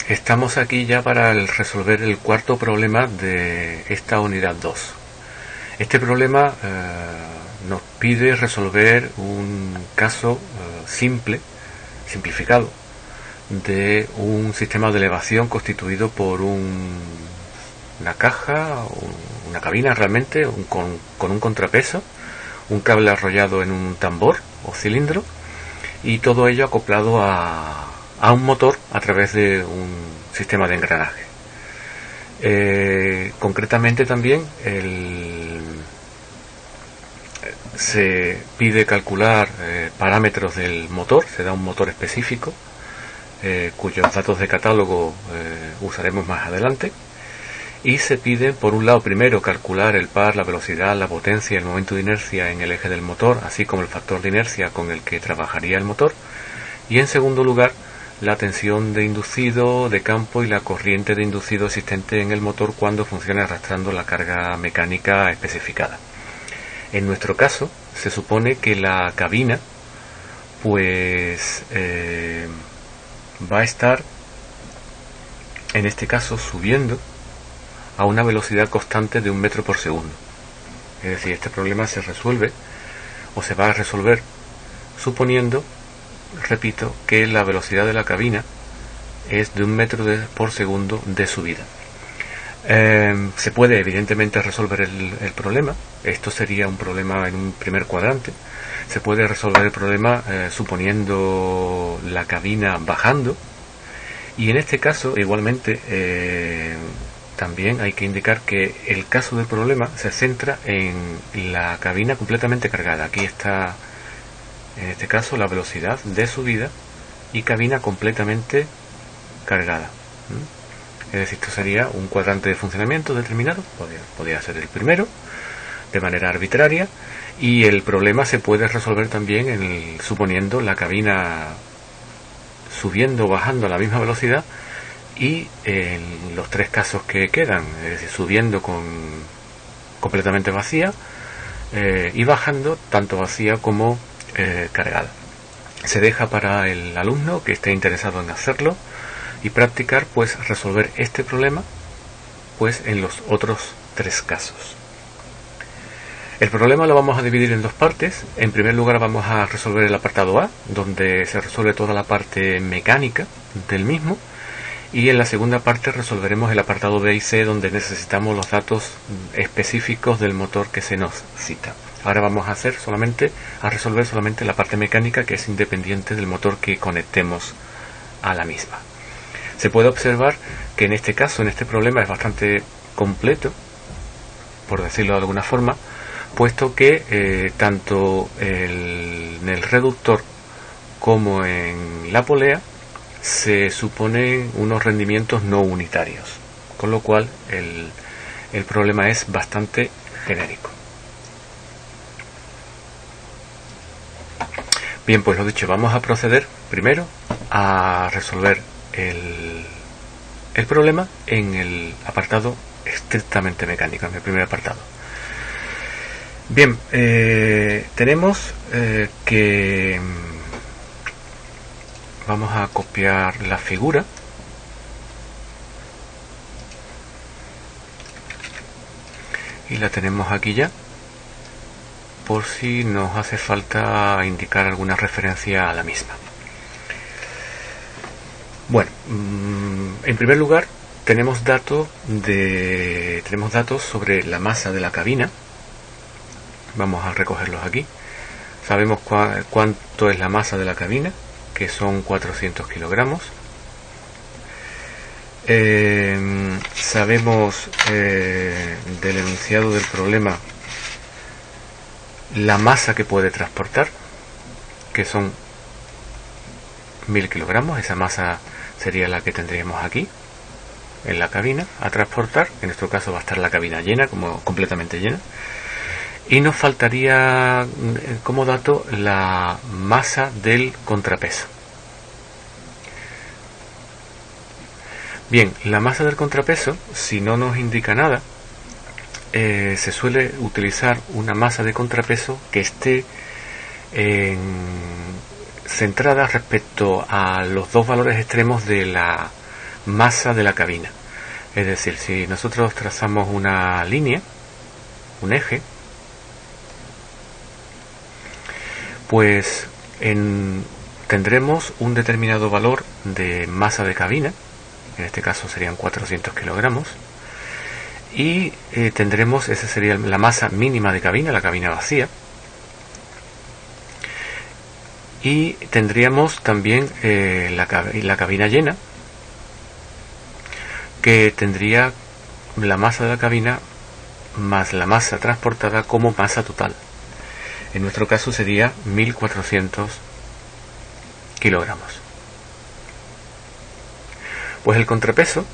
Estamos aquí ya para resolver el cuarto problema de esta unidad 2. Este problema nos pide resolver un caso simplificado, de un sistema de elevación constituido por una caja, una cabina realmente, con un contrapeso, un cable arrollado en un tambor o cilindro, y todo ello acoplado a un motor a través de un sistema de engranaje. Concretamente también se pide calcular parámetros del motor, se da un motor específico cuyos datos de catálogo usaremos más adelante, y se pide, por un lado, primero calcular el par, la velocidad, la potencia y el momento de inercia en el eje del motor, así como el factor de inercia con el que trabajaría el motor, y en segundo lugar la tensión de inducido de campo y la corriente de inducido existente en el motor cuando funcione arrastrando la carga mecánica especificada. En nuestro caso se supone que la cabina va a estar, en este caso, subiendo a una velocidad constante de 1 metro por segundo. Es decir, este problema se resuelve o se va a resolver suponiendo, repito, que la velocidad de la cabina es de 1 metro por segundo de subida. Se puede evidentemente resolver el problema. Esto sería un problema en un primer cuadrante. Se puede resolver el problema suponiendo la cabina bajando, y en este caso igualmente también hay que indicar que el caso del problema se centra en la cabina completamente cargada. Aquí está, en este caso, la velocidad de subida y cabina completamente cargada. Es decir, esto sería un cuadrante de funcionamiento determinado, podría ser el primero, de manera arbitraria, y el problema se puede resolver también suponiendo la cabina subiendo o bajando a la misma velocidad, y en los tres casos que quedan, es decir, subiendo completamente vacía y bajando tanto vacía como cargada. Se deja para el alumno que esté interesado en hacerlo y practicar, pues, resolver este problema, pues, en los otros tres casos. El problema lo vamos a dividir en dos partes. En primer lugar vamos a resolver el apartado A, donde se resuelve toda la parte mecánica del mismo, y en la segunda parte resolveremos el apartado B y C, donde necesitamos los datos específicos del motor que se nos cita. Ahora vamos a resolver solamente la parte mecánica, que es independiente del motor que conectemos a la misma. Se puede observar que en este caso, en este problema, es bastante completo, por decirlo de alguna forma, puesto que tanto en el reductor como en la polea se suponen unos rendimientos no unitarios, con lo cual el problema es bastante genérico. Bien, pues lo dicho, vamos a proceder primero a resolver el problema en el apartado estrictamente mecánico, en el primer apartado. Bien, tenemos que vamos a copiar la figura y la tenemos aquí ya, por si nos hace falta indicar alguna referencia a la misma. Bueno, en primer lugar tenemos datos sobre la masa de la cabina. Vamos a recogerlos aquí. Sabemos cuánto es la masa de la cabina, que son 400 kilogramos. Sabemos del enunciado del problema la masa que puede transportar, que son 1000 kilogramos. Esa masa sería la que tendríamos aquí en la cabina a transportar. En nuestro caso va a estar la cabina llena, como completamente llena. Y nos faltaría como dato la masa del contrapeso. Bien, la masa del contrapeso, si no nos indica nada, se suele utilizar una masa de contrapeso que esté centrada respecto a los dos valores extremos de masa de la cabina. Es decir, si nosotros trazamos una línea, un eje, pues tendremos un determinado valor de masa de cabina, en este caso serían 400 kilogramos, y tendremos, esa sería la masa mínima de cabina, la cabina vacía, y tendríamos también la cabina llena, que tendría la masa de la cabina más la masa transportada como masa total. En nuestro caso sería 1400 kilogramos. Pues el contrapeso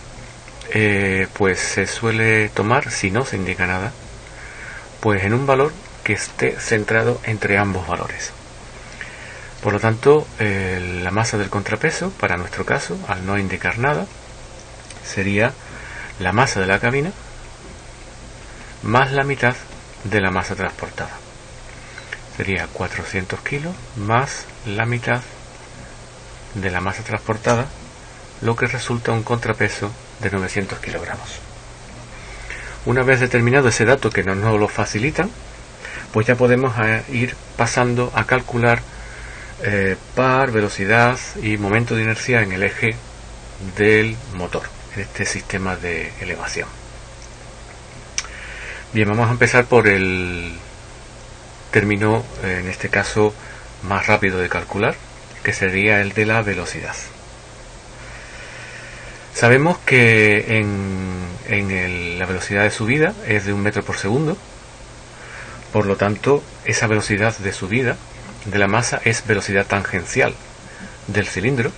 pues se suele tomar, si no se indica nada, pues en un valor que esté centrado entre ambos valores. Por lo tanto, la masa del contrapeso, para nuestro caso, al no indicar nada, sería la masa de la cabina más la mitad de la masa transportada. Sería 400 kilos más la mitad de la masa transportada, lo que resulta un contrapeso de 900 kilogramos. Una vez determinado ese dato que nos lo facilitan, pues ya podemos ir pasando a calcular par, velocidad y momento de inercia en el eje del motor, en este sistema de elevación. Bien, vamos a empezar por el término, en este caso, más rápido de calcular, que sería el de la velocidad. Sabemos que la velocidad de subida es de 1 metro por segundo, por lo tanto, esa velocidad de subida de la masa es velocidad tangencial del cilindro.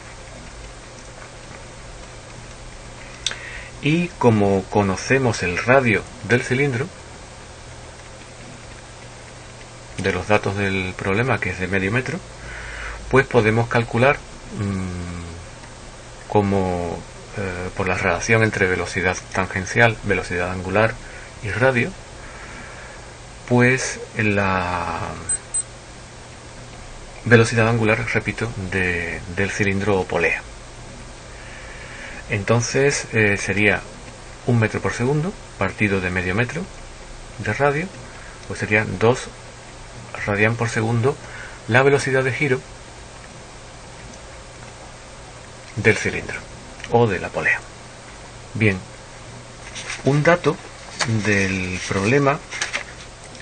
Y como conocemos el radio del cilindro, de los datos del problema, que es de medio metro, pues podemos calcular como por la relación entre velocidad tangencial, velocidad angular y radio, pues la velocidad angular, repito, del cilindro o polea. Entonces sería 1 metro por segundo partido de medio metro de radio, pues sería 2 radian por segundo la velocidad de giro del cilindro o de la polea. Bien, un dato del problema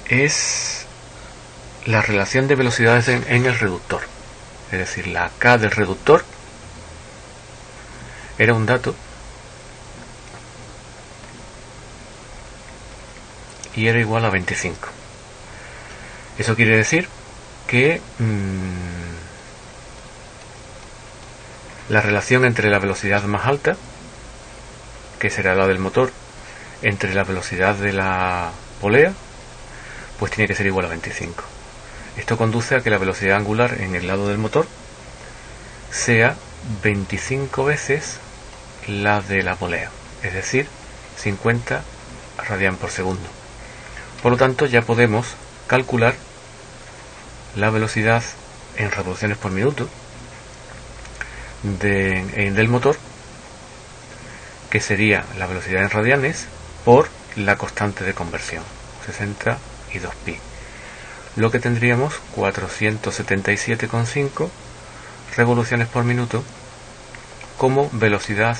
es la relación de velocidades en el reductor, es decir, la K del reductor era un dato y era igual a 25. Eso quiere decir que la relación entre la velocidad más alta, que será la del motor, entre la velocidad de la polea, pues tiene que ser igual a 25. Esto conduce a que la velocidad angular en el lado del motor sea 25 veces la de la polea, es decir, 50 radian por segundo. Por lo tanto, ya podemos calcular la velocidad en revoluciones por minuto del motor, que sería la velocidad en radianes por la constante de conversión, 62 pi. Lo que tendríamos 477,5 revoluciones por minuto como velocidad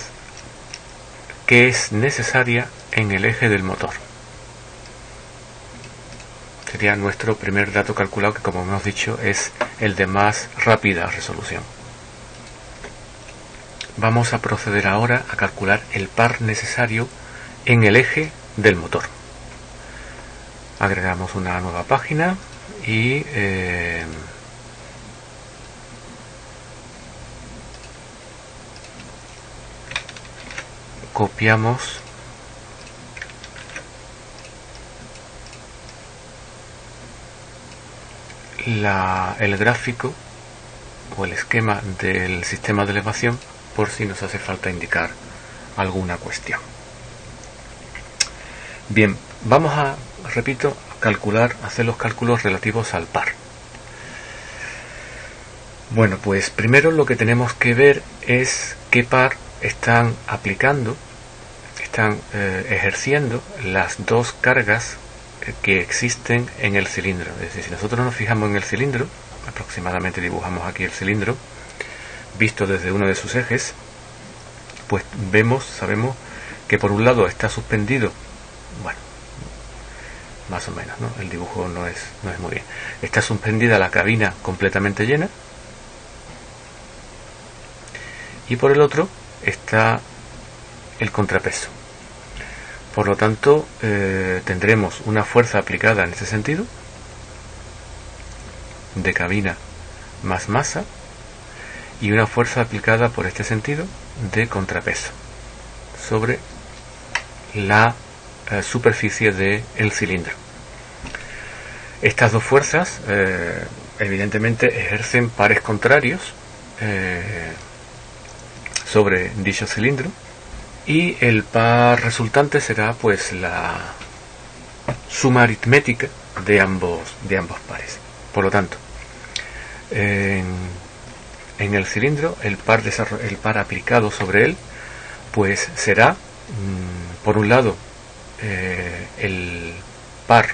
que es necesaria en el eje del motor. Sería nuestro primer dato calculado, que como hemos dicho es el de más rápida resolución. Vamos a proceder ahora a calcular el par necesario en el eje del motor. Agregamos una nueva página y copiamos el gráfico o el esquema del sistema de elevación, por si nos hace falta indicar alguna cuestión. Bien, vamos a, repito, hacer los cálculos relativos al par. Bueno, pues primero lo que tenemos que ver es qué par están aplicando, están ejerciendo las dos cargas que existen en el cilindro. Es decir, si nosotros nos fijamos en el cilindro, aproximadamente dibujamos aquí el cilindro, visto desde uno de sus ejes, pues sabemos que por un lado está suspendido, bueno, más o menos, ¿no? El dibujo no es muy bien. Está suspendida la cabina completamente llena, y por el otro está el contrapeso. Por lo tanto, tendremos una fuerza aplicada en ese sentido, de cabina más masa, y una fuerza aplicada por este sentido de contrapeso sobre la superficie del cilindro. Estas dos fuerzas evidentemente ejercen pares contrarios sobre dicho cilindro, y el par resultante será pues la suma aritmética de ambos pares. Por lo tanto, en el cilindro el par aplicado sobre él pues será, por un lado, el par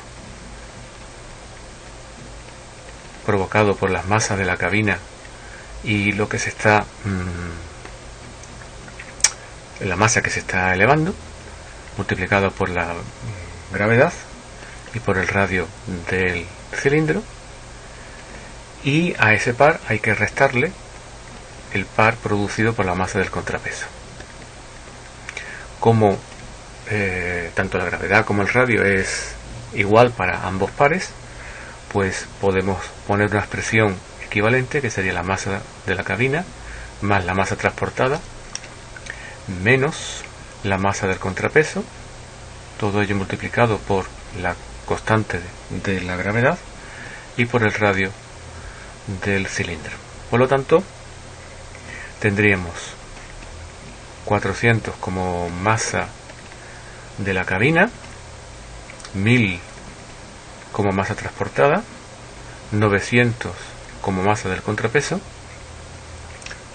provocado por las masas de la cabina y lo que se está la masa que se está elevando, multiplicado por la gravedad y por el radio del cilindro, y a ese par hay que restarle el par producido por la masa del contrapeso. Como tanto la gravedad como el radio es igual para ambos pares, pues podemos poner una expresión equivalente, que sería la masa de la cabina más la masa transportada menos la masa del contrapeso, todo ello multiplicado por la constante de la gravedad y por el radio del cilindro. Por lo tanto, tendríamos 400 como masa de la cabina, 1000 como masa transportada, 900 como masa del contrapeso,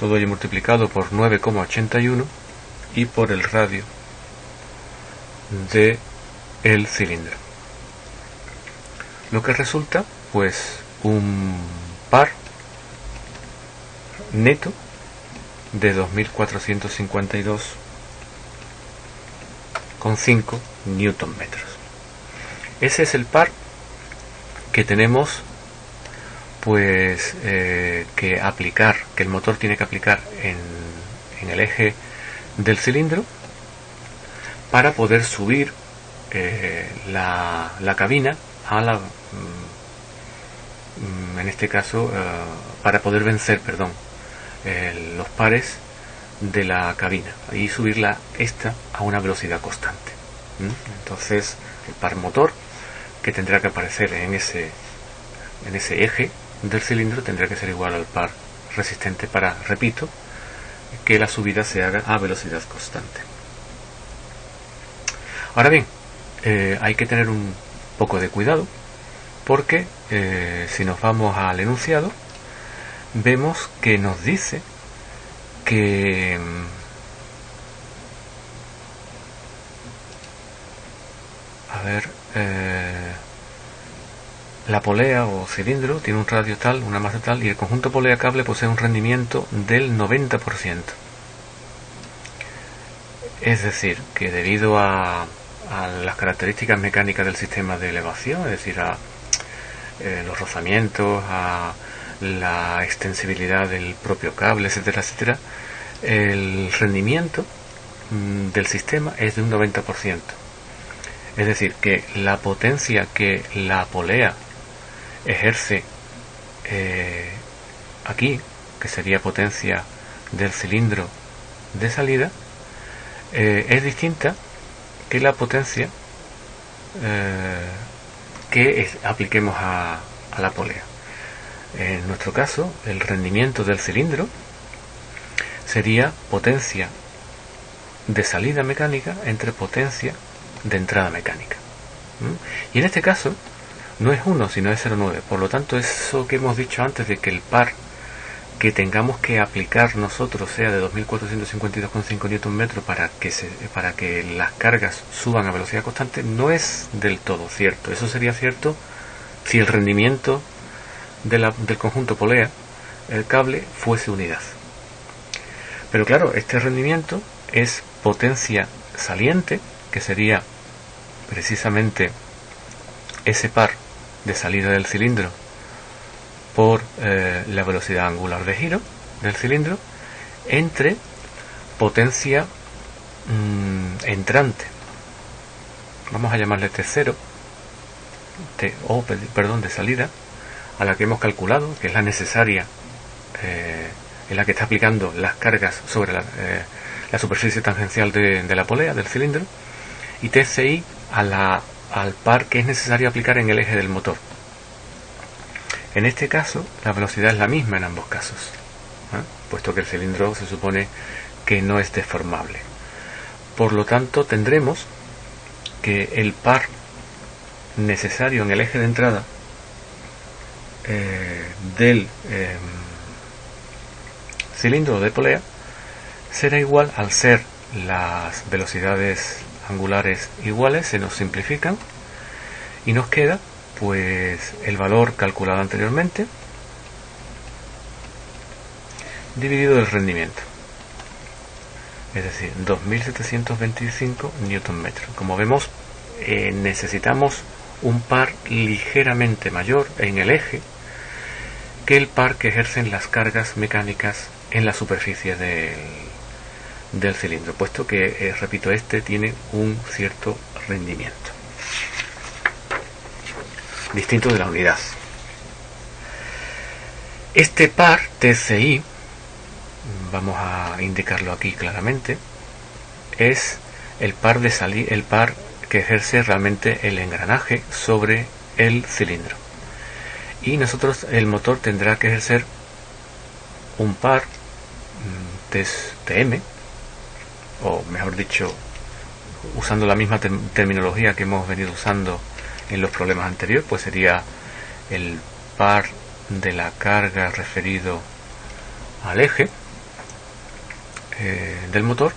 todo ello multiplicado por 9,81 y por el radio de el cilindro, lo que resulta pues un par neto de 2452,5 Nm. Ese es el par que tenemos pues que aplicar, que el motor tiene que aplicar en el eje del cilindro para poder subir la cabina a la en este caso para poder vencer los pares de la cabina y subirla a una velocidad constante. Entonces el par motor, que tendrá que aparecer en ese eje del cilindro, tendrá que ser igual al par resistente para, repito, que la subida se haga a velocidad constante. Ahora bien, hay que tener un poco de cuidado, porque si nos vamos al enunciado, vemos que nos dice que la polea o cilindro tiene un radio tal, una masa tal, y el conjunto polea-cable posee un rendimiento del 90%. Es decir, que debido a las características mecánicas del sistema de elevación, es decir, a los rozamientos, a la extensibilidad del propio cable, etcétera, etcétera, el rendimiento del sistema es de un 90%. Es decir, que la potencia que la polea ejerce aquí, que sería potencia del cilindro de salida, es distinta que la potencia que apliquemos a la polea. En nuestro caso, el rendimiento del cilindro sería potencia de salida mecánica entre potencia de entrada mecánica. Y en este caso no es 1 sino es 0,9. Por lo tanto, eso que hemos dicho antes de que el par que tengamos que aplicar nosotros sea de 2.452,5 Nm para que las cargas suban a velocidad constante no es del todo cierto. Eso sería cierto si el rendimiento del conjunto polea, el cable, fuese unidad. Pero claro, este rendimiento es potencia saliente, que sería precisamente ese par de salida del cilindro por la velocidad angular de giro del cilindro, entre potencia entrante, vamos a llamarle T0, de salida, a la que hemos calculado, que es la necesaria, en la que está aplicando las cargas sobre la superficie tangencial de la polea del cilindro, y TCI al par que es necesario aplicar en el eje del motor. En este caso, la velocidad es la misma en ambos casos, puesto que el cilindro se supone que no es deformable. Por lo tanto, tendremos que el par necesario en el eje de entrada del cilindro de polea será igual, al ser las velocidades angulares iguales, se nos simplifican y nos queda pues el valor calculado anteriormente dividido el rendimiento, es decir, 2.725 Nm. Como vemos, necesitamos un par ligeramente mayor en el eje que el par que ejercen las cargas mecánicas en la superficie del cilindro, puesto que, repito, este tiene un cierto rendimiento distinto de la unidad. Este par TCI, vamos a indicarlo aquí claramente, es el par que ejerce realmente el engranaje sobre el cilindro, y el motor tendrá que ejercer un par TM, o mejor dicho, usando la misma terminología que hemos venido usando en los problemas anteriores, pues sería el par de la carga referido al eje del motor,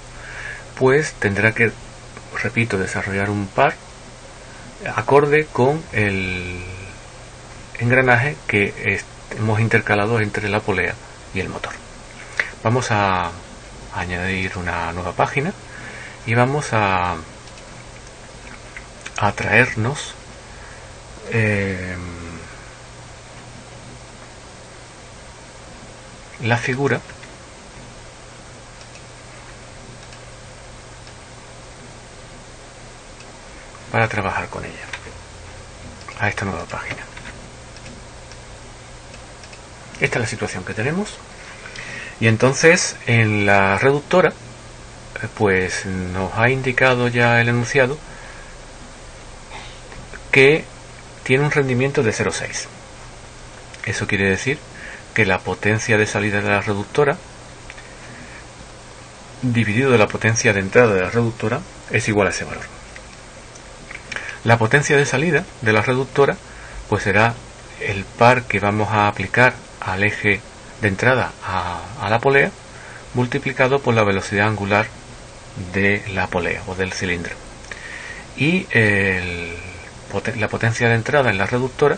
pues tendrá que, repito, desarrollar un par acorde con el engranaje que hemos intercalado entre la polea y el motor. Vamos a añadir una nueva página y vamos a traernos la figura para trabajar con ella a esta nueva página. Esta es la situación que tenemos, y entonces en la reductora pues nos ha indicado ya el enunciado que tiene un rendimiento de 0,6. Eso quiere decir que la potencia de salida de la reductora dividido de la potencia de entrada de la reductora es igual a ese valor. La potencia de salida de la reductora pues será el par que vamos a aplicar al eje de entrada a la polea, multiplicado por la velocidad angular de la polea o del cilindro, y la potencia de entrada en la reductora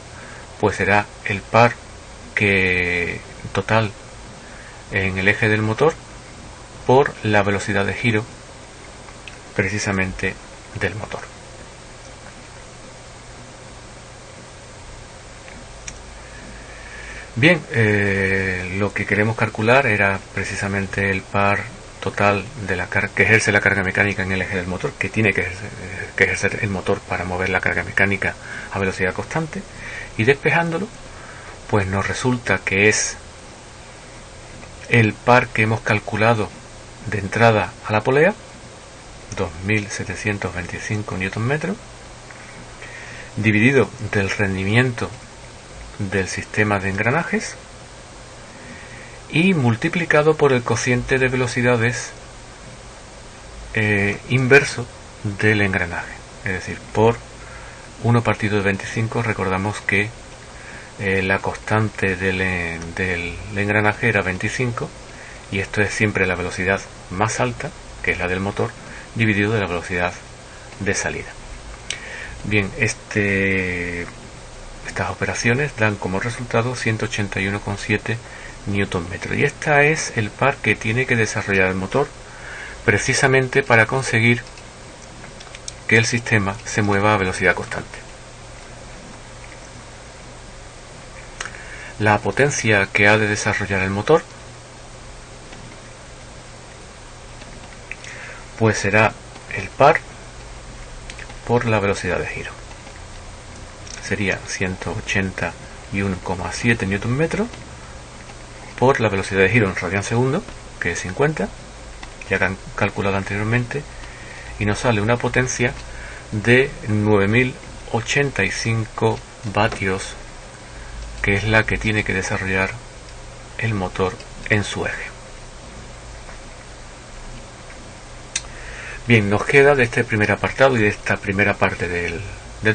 pues será el par que total en el eje del motor por la velocidad de giro precisamente del motor. Bien, lo que queremos calcular era precisamente el par total de la carga que ejerce la carga mecánica en el eje del motor, que tiene que ejercer el motor para mover la carga mecánica a velocidad constante, y despejándolo pues nos resulta que es el par que hemos calculado de entrada a la polea, 2.725 Nm, dividido del rendimiento del sistema de engranajes y multiplicado por el cociente de velocidades inverso del engranaje, es decir, por 1 partido de 25. Recordamos que la constante del engranaje era 25, y esto es siempre la velocidad más alta, que es la del motor, dividido de la velocidad de salida. Bien, estas operaciones dan como resultado 181,7 Nm, y este es el par que tiene que desarrollar el motor precisamente para conseguir que el sistema se mueva a velocidad constante. La potencia que ha de desarrollar el motor pues será el par por la velocidad de giro. Sería 181,7 Nm por la velocidad de giro en radian segundo, que es 50, ya calculado anteriormente, y nos sale una potencia de 9085 vatios, que es la que tiene que desarrollar el motor en su eje. Bien, nos queda de este primer apartado y de esta primera parte del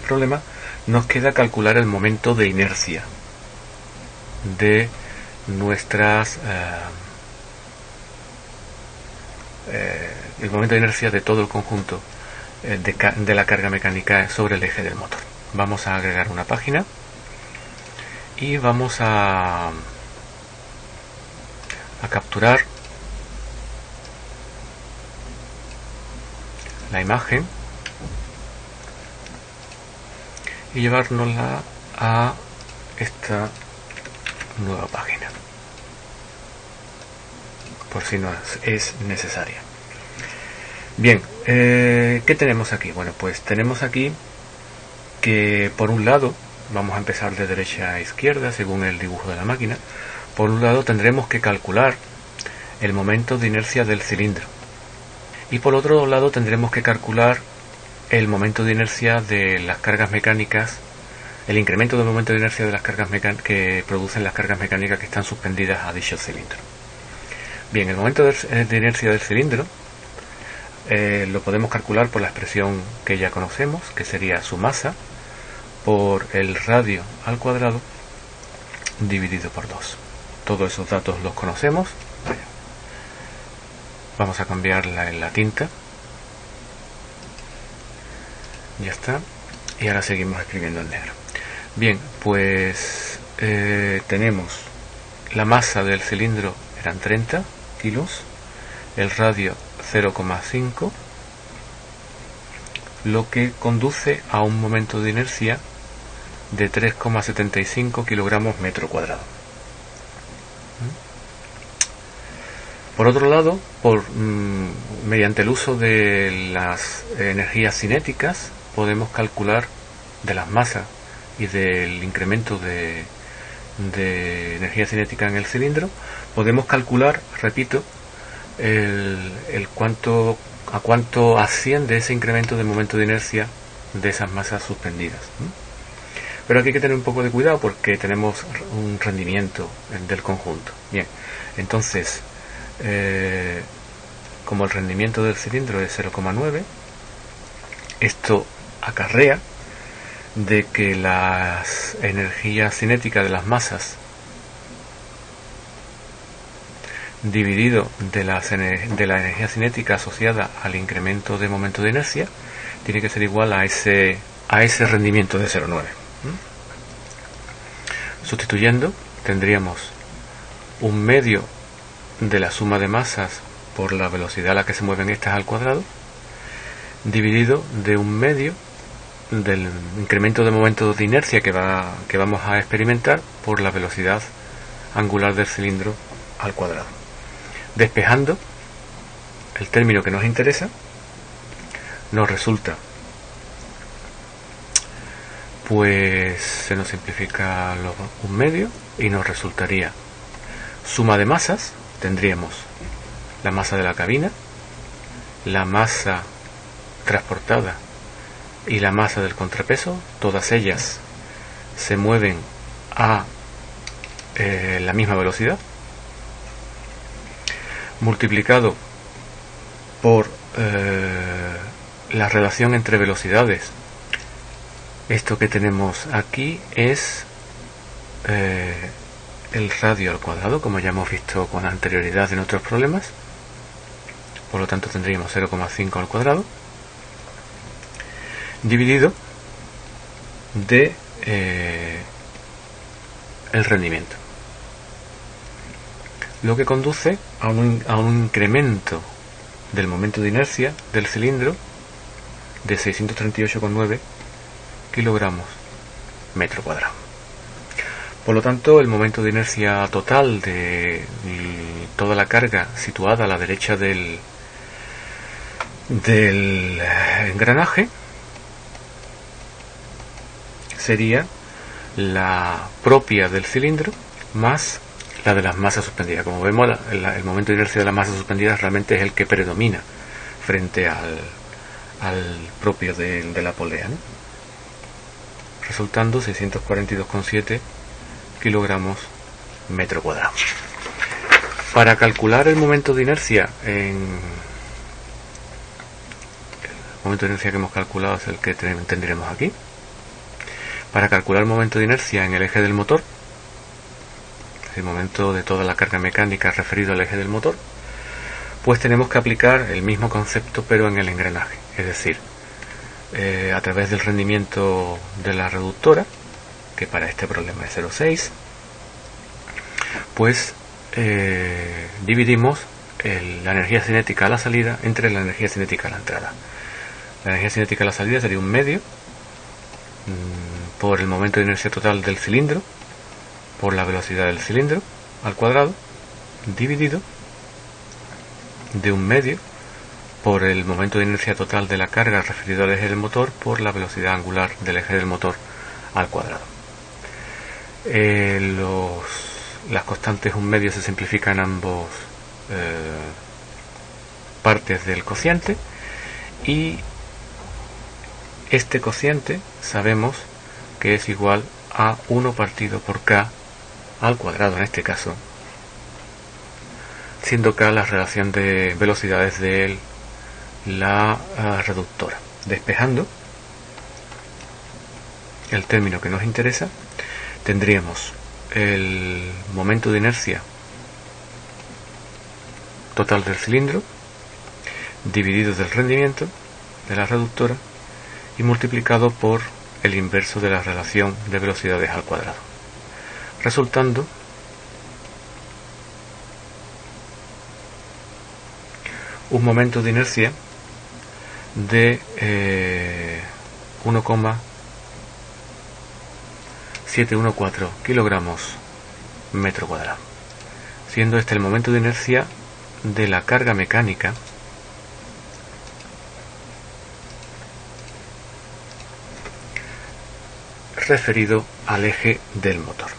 problema, nos queda calcular el momento de inercia de nuestras el momento de inercia de todo el conjunto de la carga mecánica sobre el eje del motor. Vamos a agregar una página y vamos a capturar la imagen y llevárnosla a esta nueva página, por si no es necesaria. Bien, ¿qué tenemos aquí? Bueno, pues tenemos aquí que por un lado, vamos a empezar de derecha a izquierda según el dibujo de la máquina. Por un lado tendremos que calcular el momento de inercia del cilindro, y por otro lado tendremos que calcular el momento de inercia de las cargas mecánicas, el incremento del momento de inercia de las cargas que producen las cargas mecánicas que están suspendidas a dicho cilindro. Bien, el momento de inercia del cilindro lo podemos calcular por la expresión que ya conocemos, que sería su masa por el radio al cuadrado dividido por 2. Todos esos datos los conocemos. Vamos a cambiarla en la tinta. Ya está. Y ahora seguimos escribiendo en negro. Bien, pues tenemos la masa del cilindro eran 30 kilos, el radio 0,5, lo que conduce a un momento de inercia de 3,75 kilogramos metro cuadrado. Por otro lado, mediante el uso de las energías cinéticas, podemos calcular de las masas y del incremento de energía cinética en el cilindro, podemos calcular, repito, a cuánto asciende ese incremento de momento de inercia de esas masas suspendidas. Pero aquí hay que tener un poco de cuidado porque tenemos un rendimiento del conjunto. Bien, entonces, como el rendimiento del cilindro es 0,9, esto acarrea de que las energías cinéticas de las masas dividido de la energía cinética asociada al incremento de momento de inercia tiene que ser igual a ese rendimiento de 0,9. Sustituyendo, tendríamos un medio de la suma de masas por la velocidad a la que se mueven estas al cuadrado, dividido de un medio del incremento de momento de inercia que vamos a experimentar por la velocidad angular del cilindro al cuadrado. Despejando el término que nos interesa, nos resulta, pues se nos simplifica un medio y nos resultaría suma de masas. Tendríamos la masa de la cabina, la masa transportada y la masa del contrapeso. Todas ellas se mueven a la misma velocidad, multiplicado por la relación entre velocidades. Esto que tenemos aquí es el radio al cuadrado, como ya hemos visto con anterioridad en otros problemas. Por lo tanto tendríamos 0,5 al cuadrado dividido de el rendimiento, lo que conduce a un incremento del momento de inercia del cilindro de 638,9 kilogramos metro cuadrado. Por lo tanto, el momento de inercia total de toda la carga situada a la derecha del engranaje sería la propia del cilindro más la de las masas suspendidas. Como vemos, el momento de inercia de las masas suspendidas realmente es el que predomina frente al propio de la polea, ¿no? Resultando 642,7 kilogramos metro cuadrado. Para calcular el momento de inercia el momento de inercia que hemos calculado es el que tendremos aquí. Para calcular el momento de inercia en el eje del motor, el momento de toda la carga mecánica referido al eje del motor, pues tenemos que aplicar el mismo concepto pero en el engranaje, es decir, a través del rendimiento de la reductora, que para este problema es 0,6, pues dividimos la energía cinética a la salida entre la energía cinética a la entrada. La energía cinética a la salida sería un medio por el momento de inercia total del cilindro por la velocidad del cilindro al cuadrado, dividido de un medio por el momento de inercia total de la carga referido al eje del motor por la velocidad angular del eje del motor al cuadrado. Las constantes un medio se simplifican en ambos partes del cociente, y este cociente sabemos que es igual a 1 partido por k al cuadrado, en este caso, siendo k la relación de velocidades de la reductora. Despejando el término que nos interesa, tendríamos el momento de inercia total del cilindro dividido del rendimiento de la reductora y multiplicado por el inverso de la relación de velocidades al cuadrado, resultando un momento de inercia de 1,714 kilogramos metro cuadrado, siendo este el momento de inercia de la carga mecánica referido al eje del motor.